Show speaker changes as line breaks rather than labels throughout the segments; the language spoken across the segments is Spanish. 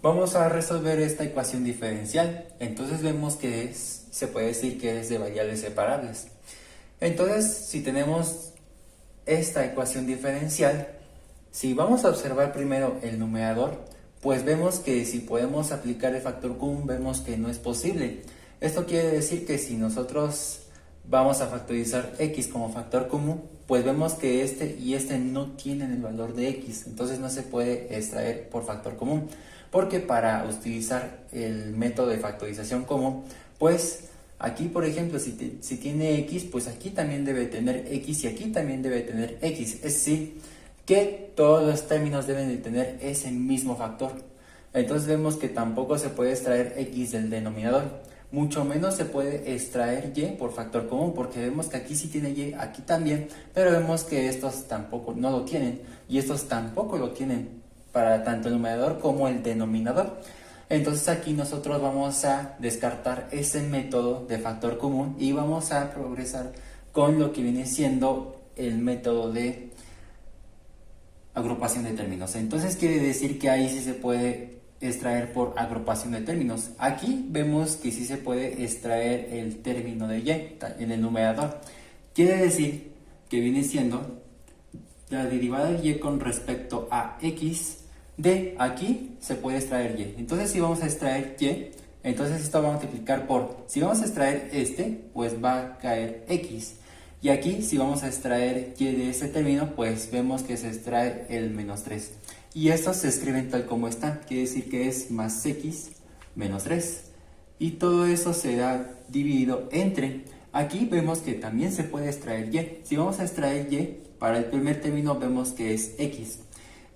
Vamos a resolver esta ecuación diferencial. Entonces vemos que se puede decir que es de variables separables. Entonces, si tenemos esta ecuación diferencial, si vamos a observar primero el numerador, pues vemos que si podemos aplicar el factor común, vemos que no es posible. Esto quiere decir que si nosotros vamos a factorizar x como factor común, pues vemos que este y este no tienen el valor de x, entonces no se puede extraer por factor común, porque para utilizar el método de factorización común, pues aquí por ejemplo si tiene x, pues aquí también debe tener x y aquí también debe tener x, es decir, que todos los términos deben de tener ese mismo factor. Entonces vemos que tampoco se puede extraer x del denominador, mucho menos se puede extraer y por factor común, porque vemos que aquí sí tiene y, aquí también, pero vemos que estos tampoco no lo tienen y estos tampoco lo tienen para tanto el numerador como el denominador. Entonces aquí nosotros vamos a descartar ese método de factor común y vamos a progresar con lo que viene siendo el método de agrupación de términos. Entonces quiere decir que ahí sí se puede extraer por agrupación de términos. Aquí vemos que sí se puede extraer el término de y en el numerador. Quiere decir que viene siendo la derivada de y con respecto a x de aquí se puede extraer y. Entonces si vamos a extraer y, entonces esto va a multiplicar por, si vamos a extraer este, pues va a caer x. Y aquí si vamos a extraer y de ese término, pues vemos que se extrae el menos 3. Y estos se escriben tal como están, quiere decir que es más x menos 3. Y todo eso será dividido entre, aquí vemos que también se puede extraer y. Si vamos a extraer y, para el primer término vemos que es x.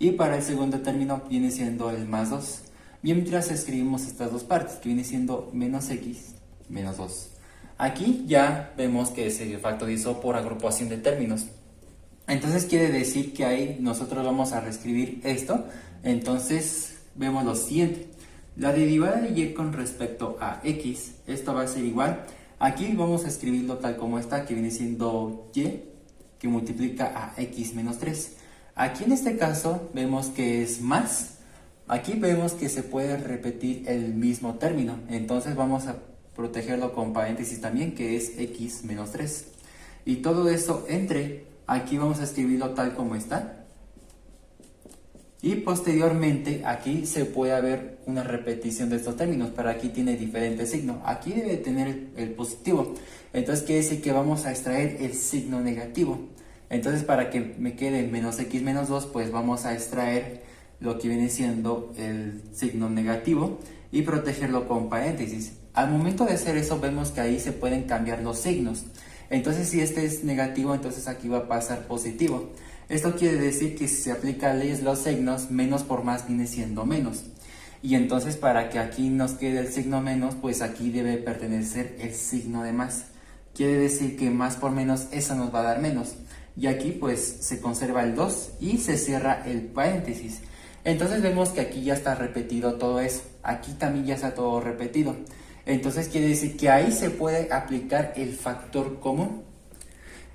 Y para el segundo término viene siendo el más 2. Mientras escribimos estas dos partes, que viene siendo menos x menos 2. Aquí ya vemos que se factorizó por agrupación de términos. Entonces quiere decir que ahí nosotros vamos a reescribir esto. Entonces vemos lo siguiente. La derivada de y con respecto a x, esto va a ser igual. Aquí vamos a escribirlo tal como está, que viene siendo y, que multiplica a x menos 3. Aquí en este caso vemos que es más. Aquí vemos que se puede repetir el mismo término. Entonces vamos a protegerlo con paréntesis también, que es x menos 3. Y todo eso entre... Aquí vamos a escribirlo tal como está. Y posteriormente aquí se puede ver una repetición de estos términos, pero aquí tiene diferente signo. Aquí debe tener el positivo. Entonces quiere decir que vamos a extraer el signo negativo. Entonces para que me quede menos x menos 2, pues vamos a extraer lo que viene siendo el signo negativo y protegerlo con paréntesis. Al momento de hacer eso vemos que ahí se pueden cambiar los signos. Entonces si este es negativo, entonces aquí va a pasar positivo. Esto quiere decir que si se aplica leyes los signos, menos por más viene siendo menos. Y entonces para que aquí nos quede el signo menos, pues aquí debe pertenecer el signo de más. Quiere decir que más por menos, eso nos va a dar menos. Y aquí pues se conserva el 2 y se cierra el paréntesis. Entonces vemos que aquí ya está repetido todo eso. Aquí también ya está todo repetido. Entonces quiere decir que ahí se puede aplicar el factor común.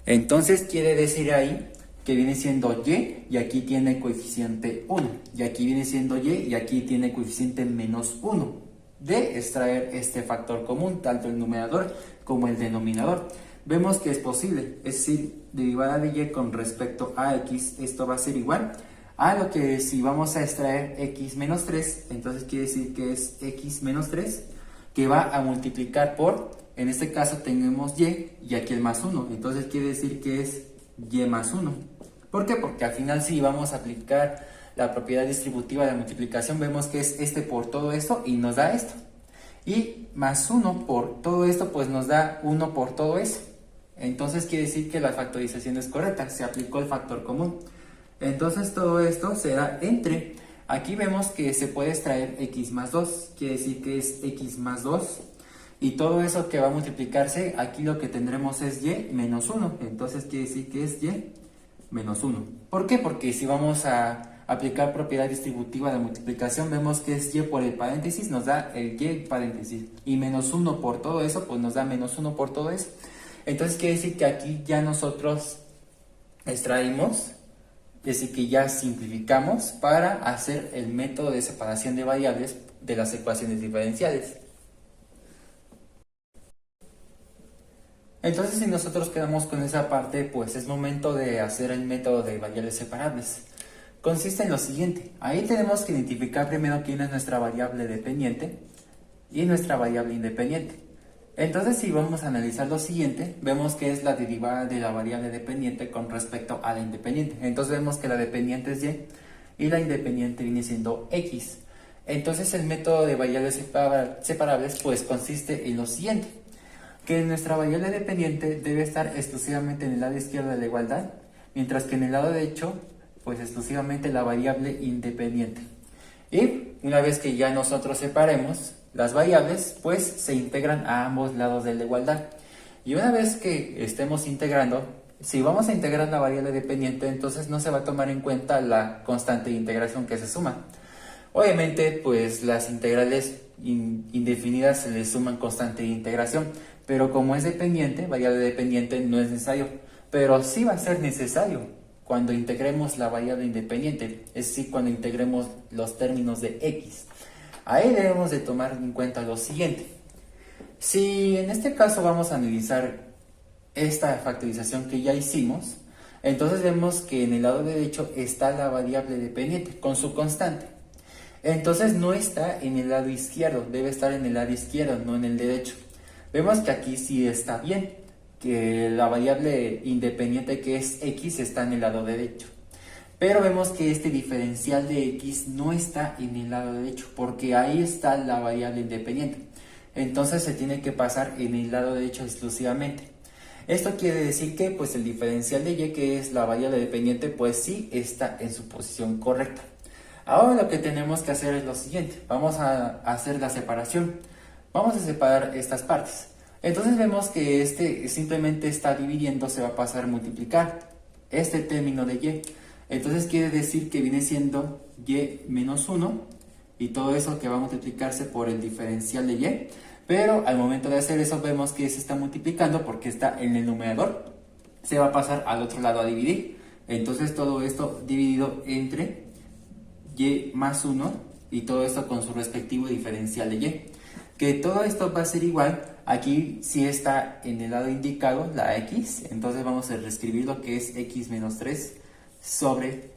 Entonces quiere decir ahí que viene siendo y aquí tiene coeficiente 1. Y aquí viene siendo y aquí tiene coeficiente menos 1. De extraer este factor común, tanto el numerador como el denominador. Vemos que es posible, es decir, derivada de y con respecto a x, esto va a ser igual a lo que si vamos a extraer x menos 3, entonces quiere decir que es x menos 3, que va a multiplicar por, en este caso tenemos y aquí el más 1, entonces quiere decir que es y más 1. ¿Por qué? Porque al final si vamos a aplicar la propiedad distributiva de multiplicación, vemos que es este por todo esto y nos da esto. Y más 1 por todo esto, pues nos da 1 por todo eso. Entonces quiere decir que la factorización es correcta, se aplicó el factor común. Entonces todo esto será entre... Aquí vemos que se puede extraer x más 2, quiere decir que es x más 2. Y todo eso que va a multiplicarse, aquí lo que tendremos es y menos 1. Entonces quiere decir que es y menos 1. ¿Por qué? Porque si vamos a aplicar propiedad distributiva de multiplicación, vemos que es y por el paréntesis, nos da el y paréntesis. Y menos 1 por todo eso, pues nos da menos 1 por todo eso. Entonces quiere decir que aquí ya nosotros extraímos Es decir, que ya simplificamos para hacer el método de separación de variables de las ecuaciones diferenciales. Entonces, si nosotros quedamos con esa parte, pues es momento de hacer el método de variables separables. Consiste en lo siguiente: ahí tenemos que identificar primero quién es nuestra variable dependiente y nuestra variable independiente. Entonces, si vamos a analizar lo siguiente, vemos que es la derivada de la variable dependiente con respecto a la independiente. Entonces vemos que la dependiente es y y la independiente viene siendo x. Entonces el método de variables separables pues consiste en lo siguiente: que nuestra variable dependiente debe estar exclusivamente en el lado izquierdo de la igualdad, mientras que en el lado derecho pues exclusivamente la variable independiente. Y una vez que ya nosotros separemos las variables, pues se integran a ambos lados de la igualdad. Y una vez que estemos integrando, si vamos a integrar la variable dependiente, entonces no se va a tomar en cuenta la constante de integración que se suma. Obviamente, pues las integrales indefinidas se les suman constante de integración, pero como es dependiente, variable dependiente, no es necesario. Pero sí va a ser necesario cuando integremos la variable independiente, es decir, cuando integremos los términos de x. Ahí debemos de tomar en cuenta lo siguiente: si en este caso vamos a analizar esta factorización que ya hicimos, entonces vemos que en el lado derecho está la variable dependiente con su constante. Entonces no está en el lado izquierdo, debe estar en el lado izquierdo, no en el derecho. Vemos que aquí sí está bien, que la variable independiente que es x está en el lado derecho. Pero vemos que este diferencial de x no está en el lado derecho, porque ahí está la variable independiente. Entonces se tiene que pasar en el lado derecho exclusivamente. Esto quiere decir que pues el diferencial de y, que es la variable dependiente, pues sí está en su posición correcta. Ahora lo que tenemos que hacer es lo siguiente: vamos a hacer la separación. Vamos a separar estas partes. Entonces vemos que este simplemente está dividiendo, se va a pasar a multiplicar este término de y. Entonces quiere decir que viene siendo y menos 1 y todo eso que va a multiplicarse por el diferencial de y. Pero al momento de hacer eso vemos que se está multiplicando porque está en el numerador. Se va a pasar al otro lado a dividir. Entonces todo esto dividido entre y más 1 y todo esto con su respectivo diferencial de y. Que todo esto va a ser igual. Aquí sí está en el lado indicado la x. Entonces vamos a reescribir lo que es x menos 3 sobre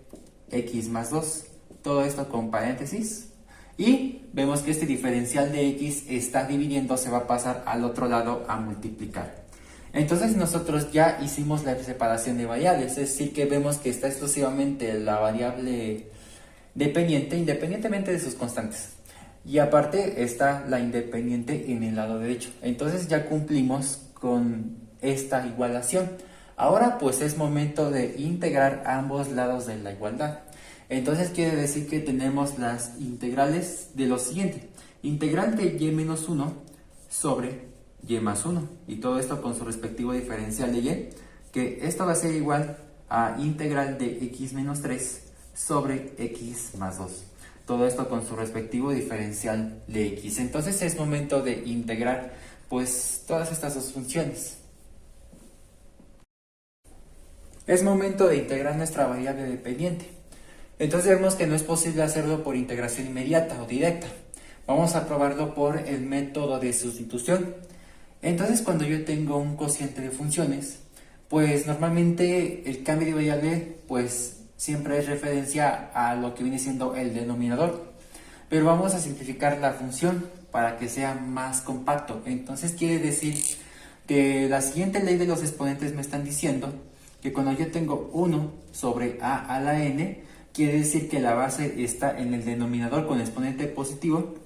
x más 2. Todo esto con paréntesis. Y vemos que este diferencial de x está dividiendo, se va a pasar al otro lado a multiplicar. Entonces nosotros ya hicimos la separación de variables, es decir, que vemos que está exclusivamente la variable dependiente, independientemente de sus constantes. Y aparte está la independiente en el lado derecho. Entonces ya cumplimos con esta igualación. Ahora pues es momento de integrar ambos lados de la igualdad. Entonces quiere decir que tenemos las integrales de lo siguiente: integral de y menos 1 sobre y más 1. Y todo esto con su respectivo diferencial de y, que esto va a ser igual a integral de x menos 3 sobre x más 2. Todo esto con su respectivo diferencial de x. Entonces es momento de integrar pues todas estas dos funciones. Es momento de integrar nuestra variable dependiente. Entonces vemos que no es posible hacerlo por integración inmediata o directa. Vamos a probarlo por el método de sustitución. Entonces cuando yo tengo un cociente de funciones, pues normalmente el cambio de variable pues siempre es referencia a lo que viene siendo el denominador. Pero vamos a simplificar la función para que sea más compacto. Entonces quiere decir que la siguiente ley de los exponentes me están diciendo que cuando yo tengo 1 sobre a a la n, quiere decir que la base está en el denominador con exponente positivo.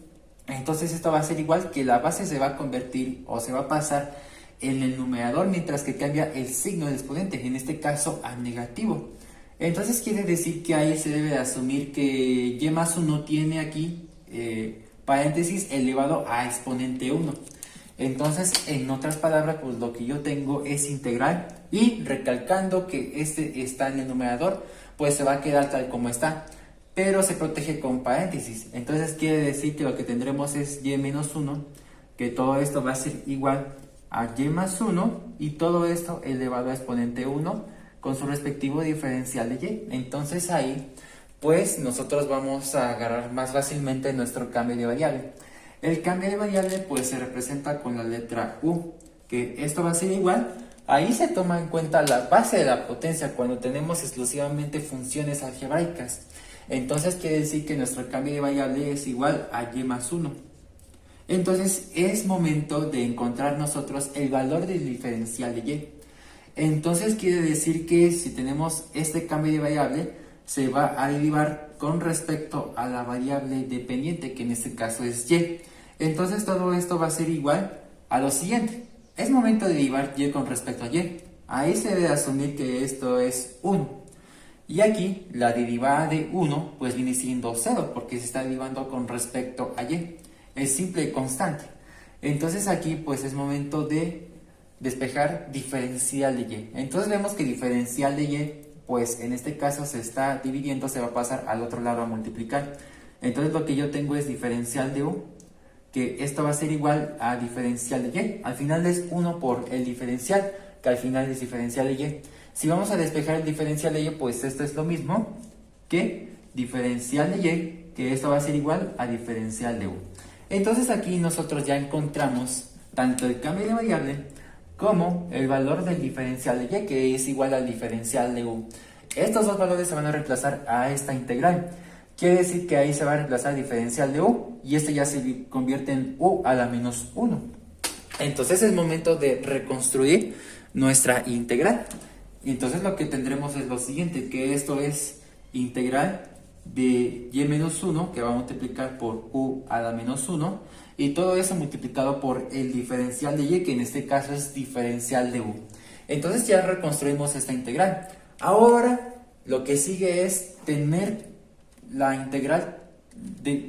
Entonces esto va a ser igual, que la base se va a convertir o se va a pasar en el numerador, mientras que cambia el signo del exponente, en este caso a negativo. Entonces quiere decir que ahí se debe de asumir que y más 1 tiene aquí paréntesis elevado a exponente 1. Entonces, en otras palabras, pues lo que yo tengo es integral, y recalcando que este está en el numerador, pues se va a quedar tal como está, pero se protege con paréntesis. Entonces quiere decir que lo que tendremos es y menos 1, que todo esto va a ser igual a y más 1, y todo esto elevado a exponente 1, con su respectivo diferencial de y. Entonces ahí pues nosotros vamos a agarrar más fácilmente nuestro cambio de variable. El cambio de variable pues se representa con la letra u, que esto va a ser igual. Ahí se toma en cuenta la base de la potencia cuando tenemos exclusivamente funciones algebraicas. Entonces quiere decir que nuestro cambio de variable es igual a y más 1. Entonces es momento de encontrar nosotros el valor del diferencial de y. Entonces quiere decir que si tenemos este cambio de variable, se va a derivar con respecto a la variable dependiente, que en este caso es y. Entonces todo esto va a ser igual a lo siguiente. Es momento de derivar y con respecto a y. Ahí se debe asumir que esto es 1. Y aquí la derivada de 1 pues viene siendo 0 porque se está derivando con respecto a y. Es simple y constante. Entonces aquí pues es momento de despejar diferencial de y. Entonces vemos que diferencial de y pues en este caso se está dividiendo, se va a pasar al otro lado a multiplicar. Entonces lo que yo tengo es diferencial de u, que esto va a ser igual a diferencial de y. Al final es 1 por el diferencial, que al final es diferencial de y. Si vamos a despejar el diferencial de y, pues esto es lo mismo que diferencial de y, que esto va a ser igual a diferencial de u. Entonces aquí nosotros ya encontramos tanto el cambio de variable como el valor del diferencial de y, que es igual al diferencial de u. Estos dos valores se van a reemplazar a esta integral. Quiere decir que ahí se va a reemplazar el diferencial de u y este ya se convierte en u a la menos 1. Entonces es momento de reconstruir nuestra integral. Y entonces lo que tendremos es lo siguiente, que esto es integral de y menos 1, que va a multiplicar por u a la menos 1, y todo eso multiplicado por el diferencial de y, que en este caso es diferencial de u. Entonces ya reconstruimos esta integral. Ahora lo que sigue es tener la integral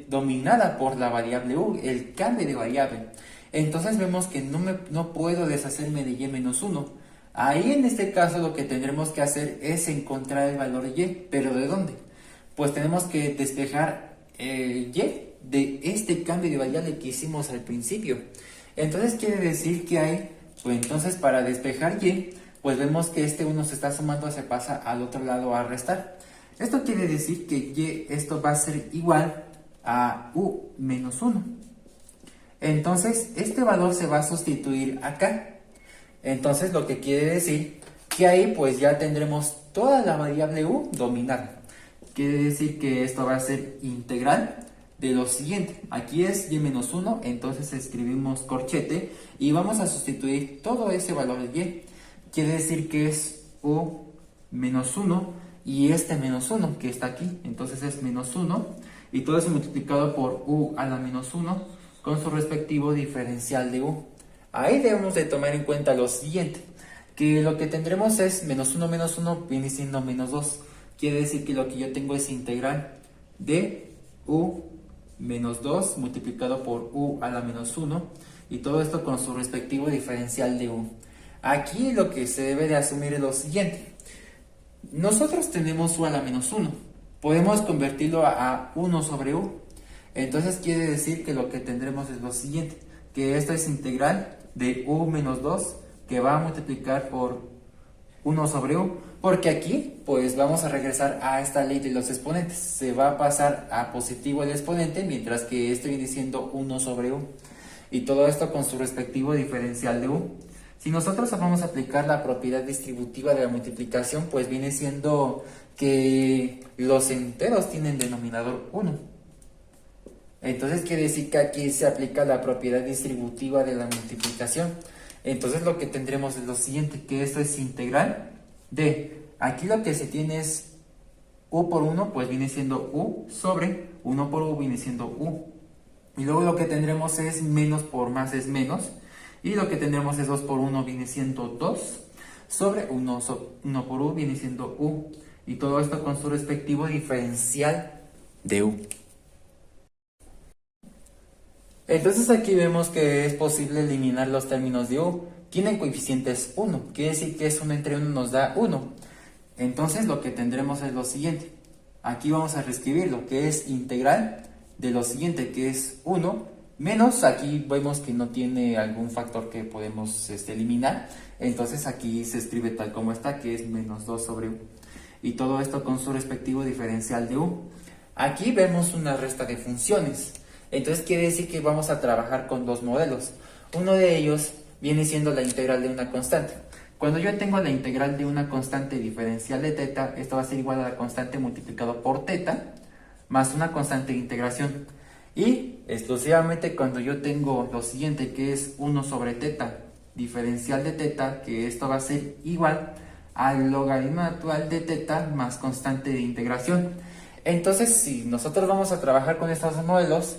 dominada por la variable u, el cambio de variable. Entonces vemos que no puedo deshacerme de y menos 1. Ahí en este caso lo que tendremos que hacer es encontrar el valor de y, pero ¿de dónde? Pues tenemos que despejar el y de este cambio de variable que hicimos al principio. Entonces quiere decir que hay, pues entonces para despejar y, pues vemos que este 1 se está sumando, se pasa al otro lado a restar. Esto quiere decir que y, esto va a ser igual a u menos 1. Entonces este valor se va a sustituir acá. Entonces lo que quiere decir que ahí pues ya tendremos toda la variable u dominada. Quiere decir que esto va a ser integral de lo siguiente. Aquí es y menos 1, entonces escribimos corchete y vamos a sustituir todo ese valor de y. Quiere decir que es u menos 1 y este menos 1 que está aquí. Entonces es menos 1 y todo eso multiplicado por u a la menos 1 con su respectivo diferencial de u. Ahí debemos de tomar en cuenta lo siguiente, que lo que tendremos es menos 1 viene siendo menos 2. Quiere decir que lo que yo tengo es integral de u menos 2 multiplicado por u a la menos 1 y todo esto con su respectivo diferencial de u. Aquí lo que se debe de asumir es lo siguiente. Nosotros tenemos u a la menos 1. Podemos convertirlo a 1 sobre u. Entonces quiere decir que lo que tendremos es lo siguiente, que esto es integral de u menos 2 que va a multiplicar por 1 sobre u, porque aquí pues vamos a regresar a esta ley de los exponentes. Se va a pasar a positivo el exponente, mientras que esto viene siendo 1 sobre u. Y todo esto con su respectivo diferencial de u. Si nosotros vamos a aplicar la propiedad distributiva de la multiplicación, pues viene siendo que los enteros tienen denominador 1. Entonces quiere decir que aquí se aplica la propiedad distributiva de la multiplicación. Entonces lo que tendremos es lo siguiente, que esto es integral de, aquí lo que se tiene es u por 1, pues viene siendo u sobre 1 por u viene siendo u. Y luego lo que tendremos es menos por más es menos. Y lo que tendremos es 2 por 1 viene siendo 2 sobre 1 por u viene siendo u. Y todo esto con su respectivo diferencial de u. Entonces aquí vemos que es posible eliminar los términos de u. Tienen coeficientes 1, quiere decir que es 1 entre 1 nos da 1. Entonces lo que tendremos es lo siguiente. Aquí vamos a reescribir lo que es integral de lo siguiente, que es 1 menos, aquí vemos que no tiene algún factor que podemos eliminar. Entonces aquí se escribe tal como está, que es menos 2 sobre u. Y todo esto con su respectivo diferencial de u. Aquí vemos una resta de funciones. Entonces quiere decir que vamos a trabajar con dos modelos. Uno de ellos viene siendo la integral de una constante. Cuando yo tengo la integral de una constante diferencial de teta, esto va a ser igual a la constante multiplicado por teta más una constante de integración. Y exclusivamente cuando yo tengo lo siguiente, que es 1 sobre teta diferencial de teta, que esto va a ser igual al logaritmo natural de teta más constante de integración. Entonces, si nosotros vamos a trabajar con estos dos modelos,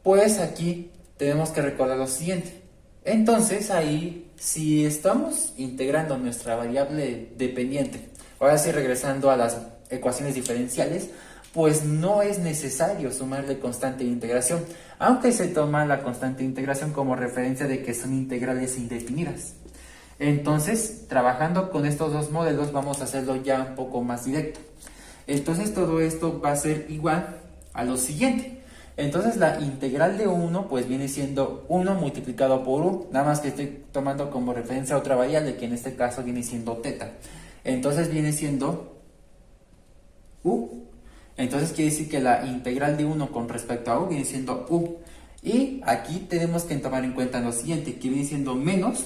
pues aquí tenemos que recordar lo siguiente. Entonces, ahí, si estamos integrando nuestra variable dependiente, ahora sí regresando a las ecuaciones diferenciales, pues no es necesario sumarle constante de integración, aunque se toma la constante de integración como referencia de que son integrales indefinidas. Entonces, trabajando con estos dos modelos, vamos a hacerlo ya un poco más directo. Entonces, todo esto va a ser igual a lo siguiente. Entonces, la integral de 1, pues viene siendo 1 multiplicado por u, nada más que estoy tomando como referencia otra variable, que en este caso viene siendo teta. Entonces, viene siendo u. Entonces quiere decir que la integral de 1 con respecto a u viene siendo u. Y aquí tenemos que tomar en cuenta lo siguiente, que viene siendo menos.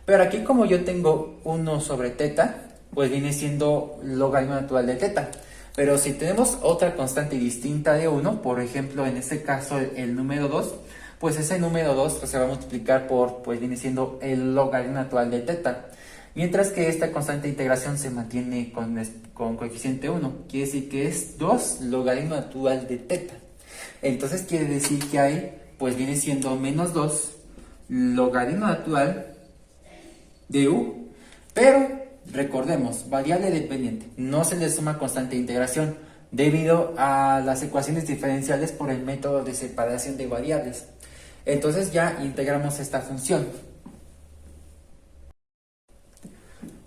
Pero aquí como yo tengo 1 sobre teta, pues viene siendo logaritmo natural de teta. Pero si tenemos otra constante distinta de 1, por ejemplo en este caso el número 2, pues ese número 2 pues, se va a multiplicar por, pues viene siendo el logaritmo natural de teta. Mientras que esta constante de integración se mantiene con coeficiente 1. Quiere decir que es 2 logaritmo natural de teta. Entonces quiere decir que ahí pues viene siendo menos 2 logaritmo natural de u. Pero recordemos, variable dependiente. No se le suma constante de integración debido a las ecuaciones diferenciales por el método de separación de variables. Entonces ya integramos esta función.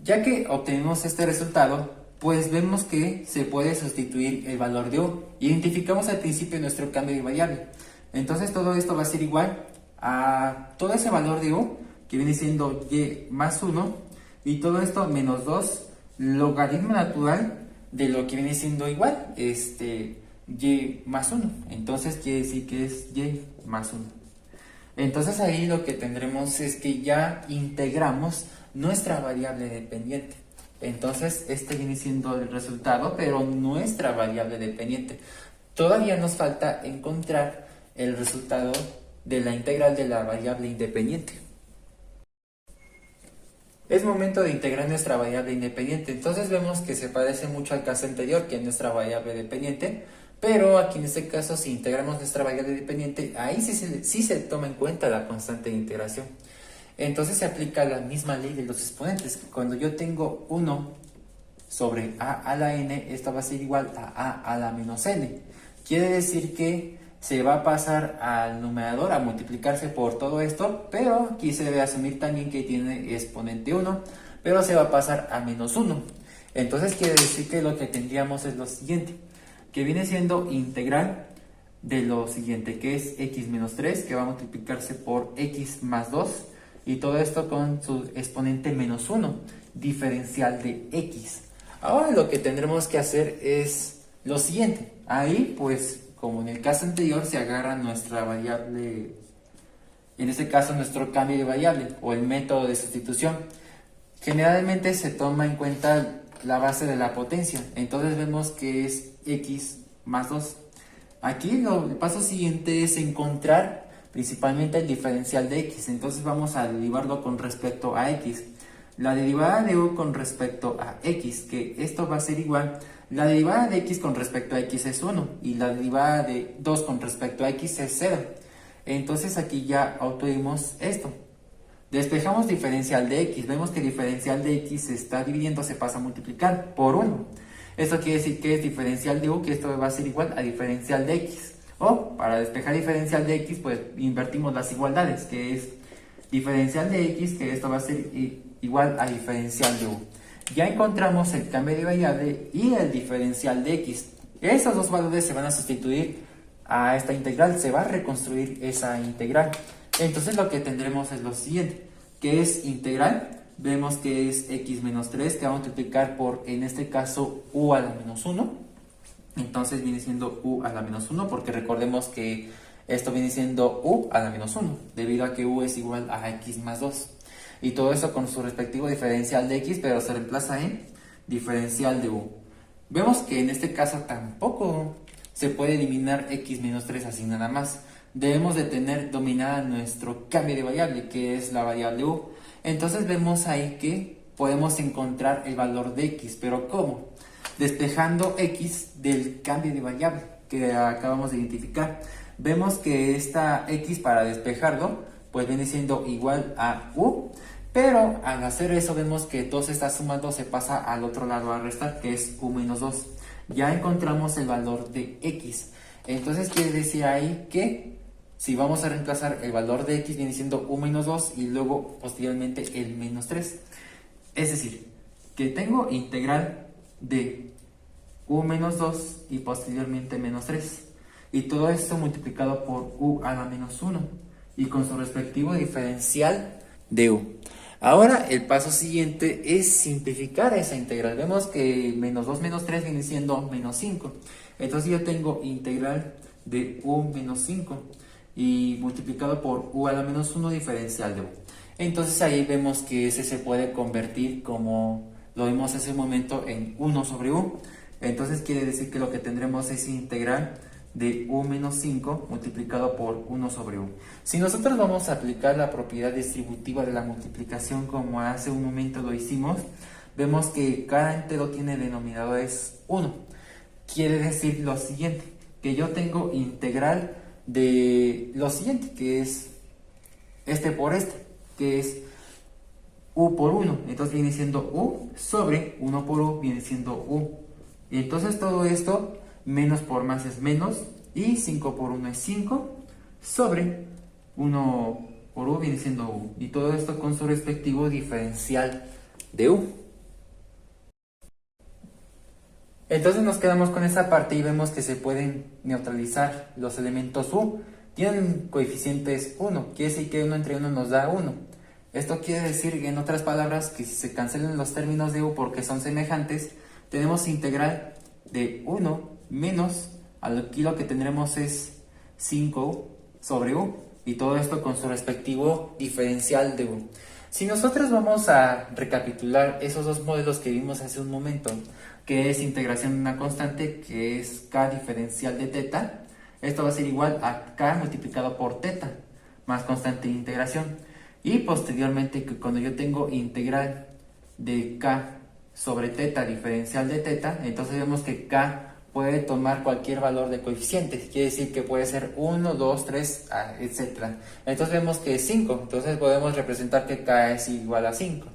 Ya que obtenemos este resultado, pues vemos que se puede sustituir el valor de u. Identificamos al principio nuestro cambio de variable. Entonces todo esto va a ser igual a todo ese valor de u, que viene siendo y más 1, y todo esto menos 2 logaritmo natural de lo que viene siendo igual, y más 1. Entonces quiere decir que es y más 1. Entonces ahí lo que tendremos es que ya integramos nuestra variable dependiente. Entonces este viene siendo el resultado, pero nuestra variable dependiente. Todavía nos falta encontrar el resultado de la integral de la variable independiente. Es momento de integrar nuestra variable independiente. Entonces vemos que se parece mucho al caso anterior, que es nuestra variable dependiente. Pero aquí en este caso, si integramos nuestra variable dependiente, ahí sí se toma en cuenta la constante de integración. Entonces se aplica la misma ley de los exponentes. Cuando yo tengo 1 sobre a a la n, esto va a ser igual a la menos n. Quiere decir que se va a pasar al numerador a multiplicarse por todo esto, pero aquí se debe asumir también que tiene exponente 1, pero se va a pasar a menos 1. Entonces quiere decir que lo que tendríamos es lo siguiente, que viene siendo integral de lo siguiente, que es x menos 3, que va a multiplicarse por x más 2, y todo esto con su exponente menos 1, diferencial de x. Ahora lo que tendremos que hacer es lo siguiente. Ahí, pues, como en el caso anterior, se agarra nuestra variable, en este caso nuestro cambio de variable, o el método de sustitución. Generalmente se toma en cuenta la base de la potencia. Entonces vemos que es x más 2. Aquí el paso siguiente es encontrar principalmente el diferencial de x. Entonces vamos a derivarlo con respecto a x. La derivada de u con respecto a x, que esto va a ser igual. La derivada de x con respecto a x es 1 y la derivada de 2 con respecto a x es 0. Entonces aquí ya obtuvimos esto. Despejamos diferencial de x. Vemos que diferencial de x se está dividiendo, se pasa a multiplicar por 1. Esto quiere decir que es diferencial de u, que esto va a ser igual a diferencial de x. O para despejar diferencial de x, pues invertimos las igualdades, que es diferencial de x, que esto va a ser igual a diferencial de u. Ya encontramos el cambio de variable y el diferencial de x. Esos dos valores se van a sustituir a esta integral, se va a reconstruir esa integral. Entonces lo que tendremos es lo siguiente, que es integral vemos que es x menos 3, que va a multiplicar por, en este caso, u a la menos 1. Entonces viene siendo u a la menos 1, porque recordemos que esto viene siendo u a la menos 1, debido a que u es igual a x más 2. Y todo eso con su respectivo diferencial de x, pero se reemplaza en diferencial de u. Vemos que en este caso tampoco se puede eliminar x menos 3 así nada más. Debemos de tener dominada nuestro cambio de variable, que es la variable u. Entonces vemos ahí que podemos encontrar el valor de x, pero ¿cómo? Despejando x del cambio de variable que acabamos de identificar. Vemos que esta x, para despejarlo, pues viene siendo igual a u, pero al hacer eso vemos que todas estas sumas se pasa al otro lado a restar, que es u menos 2. Ya encontramos el valor de x. Entonces quiere decir ahí que si vamos a reemplazar el valor de x viene siendo u menos 2 y luego posteriormente el menos 3. Es decir, que tengo integral de u menos 2 y posteriormente menos 3. Y todo esto multiplicado por u a la menos 1 y con su respectivo diferencial de u. Ahora el paso siguiente es simplificar esa integral. Vemos que menos 2 menos 3 viene siendo menos 5. Entonces yo tengo integral de u menos 5 y multiplicado por u a la menos 1 diferencial de u. Entonces ahí vemos que ese se puede convertir, como lo vimos hace un momento, en 1 sobre u. Entonces quiere decir que lo que tendremos es integral de u menos 5 multiplicado por 1 sobre u. Si nosotros vamos a aplicar la propiedad distributiva de la multiplicación como hace un momento lo hicimos, vemos que cada entero tiene denominadores 1. Quiere decir lo siguiente, que yo tengo integral de lo siguiente, que es este por este, que es u por 1. Entonces viene siendo u sobre 1 por u viene siendo u. Y entonces todo esto, menos por más es menos, y 5 por 1 es 5, sobre 1 por u viene siendo u. Y todo esto con su respectivo diferencial de u. Entonces nos quedamos con esa parte y vemos que se pueden neutralizar los elementos u. Tienen coeficientes 1, quiere decir que 1 entre 1 nos da 1. Esto quiere decir, en otras palabras, que si se cancelan los términos de u porque son semejantes, tenemos integral de 1 menos, aquí lo que tendremos es 5 sobre u, y todo esto con su respectivo diferencial de u. Si nosotros vamos a recapitular esos dos modelos que vimos hace un momento, que es integración de una constante, que es k diferencial de teta, esto va a ser igual a k multiplicado por teta, más constante de integración. Y posteriormente, que cuando yo tengo integral de k sobre teta diferencial de teta, entonces vemos que k puede tomar cualquier valor de coeficiente, quiere decir que puede ser 1, 2, 3, etc. Entonces vemos que es 5, entonces podemos representar que k es igual a 5.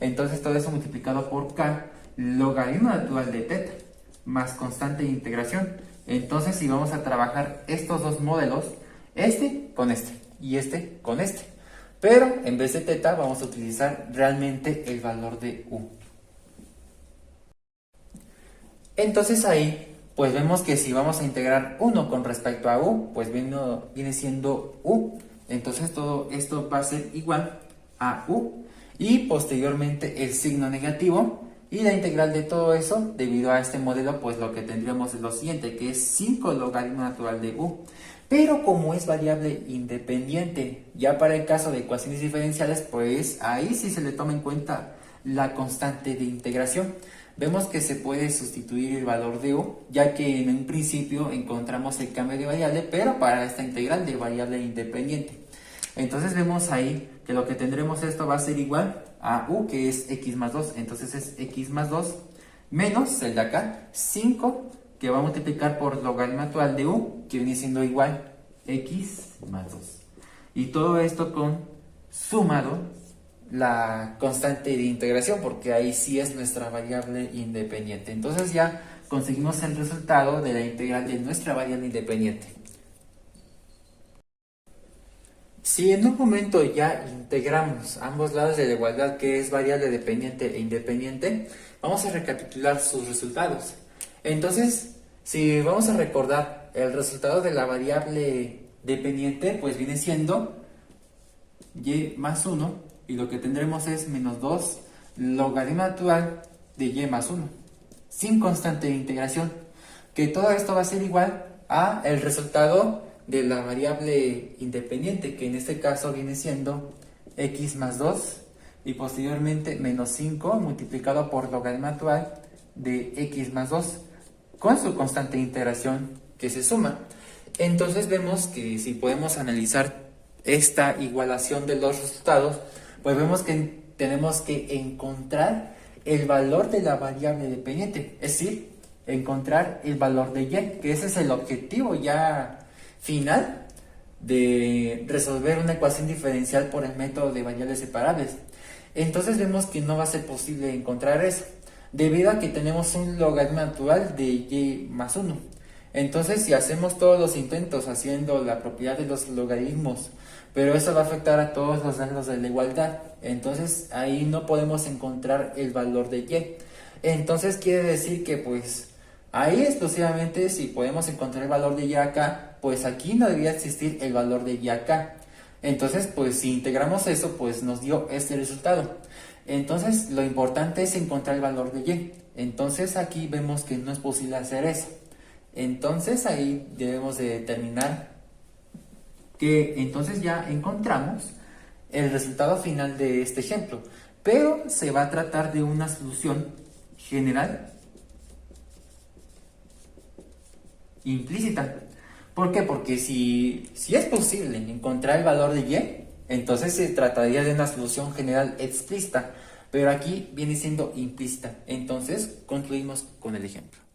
Entonces todo eso multiplicado por k, logaritmo natural de teta, más constante de integración. Entonces si vamos a trabajar estos dos modelos, este con este y este con este, pero en vez de teta vamos a utilizar realmente el valor de u. Entonces ahí pues vemos que si vamos a integrar 1 con respecto a u, pues viene siendo u. Entonces todo esto va a ser igual a u, y posteriormente el signo negativo, y la integral de todo eso, debido a este modelo, pues lo que tendríamos es lo siguiente, que es 5 logaritmo natural de u. Pero como es variable independiente, ya para el caso de ecuaciones diferenciales, pues ahí sí se le toma en cuenta la constante de integración. Vemos que se puede sustituir el valor de u, ya que en un principio encontramos el cambio de variable, pero para esta integral de variable independiente. Entonces vemos ahí que lo que tendremos, esto va a ser igual a u, que es x más 2. Entonces es x más 2 menos el de acá, 5, que va a multiplicar por logaritmo natural de u, que viene siendo igual x más 2. Y todo esto con sumado la constante de integración, porque ahí sí es nuestra variable independiente. Entonces ya conseguimos el resultado de la integral de nuestra variable independiente. Si en un momento ya integramos ambos lados de la igualdad, que es variable dependiente e independiente, vamos a recapitular sus resultados. Entonces, si vamos a recordar el resultado de la variable dependiente, pues viene siendo y más 1 y lo que tendremos es menos 2 logaritmo natural de y más 1, sin constante de integración, que todo esto va a ser igual a el resultado de la variable independiente, que en este caso viene siendo x más 2 y posteriormente menos 5 multiplicado por logaritmo natural de x más 2 con su constante de integración que se suma. Entonces vemos que si podemos analizar esta igualación de los resultados, pues vemos que tenemos que encontrar el valor de la variable dependiente, es decir, encontrar el valor de y, que ese es el objetivo ya final de resolver una ecuación diferencial por el método de variables separables. Entonces vemos que no va a ser posible encontrar eso, debido a que tenemos un logaritmo natural de y más 1. Entonces, si hacemos todos los intentos haciendo la propiedad de los logaritmos, pero eso va a afectar a todos los rangos de la igualdad, entonces ahí no podemos encontrar el valor de y. Entonces quiere decir que pues ahí exclusivamente si podemos encontrar el valor de y acá, pues aquí no debería existir el valor de y acá. Entonces pues si integramos eso, pues nos dio este resultado. Entonces lo importante es encontrar el valor de y. Entonces aquí vemos que no es posible hacer eso. Entonces ahí debemos de determinar que entonces ya encontramos el resultado final de este ejemplo, pero se va a tratar de una solución general implícita. ¿Por qué? Porque si es posible encontrar el valor de y, entonces se trataría de una solución general explícita, pero aquí viene siendo implícita. Entonces concluimos con el ejemplo.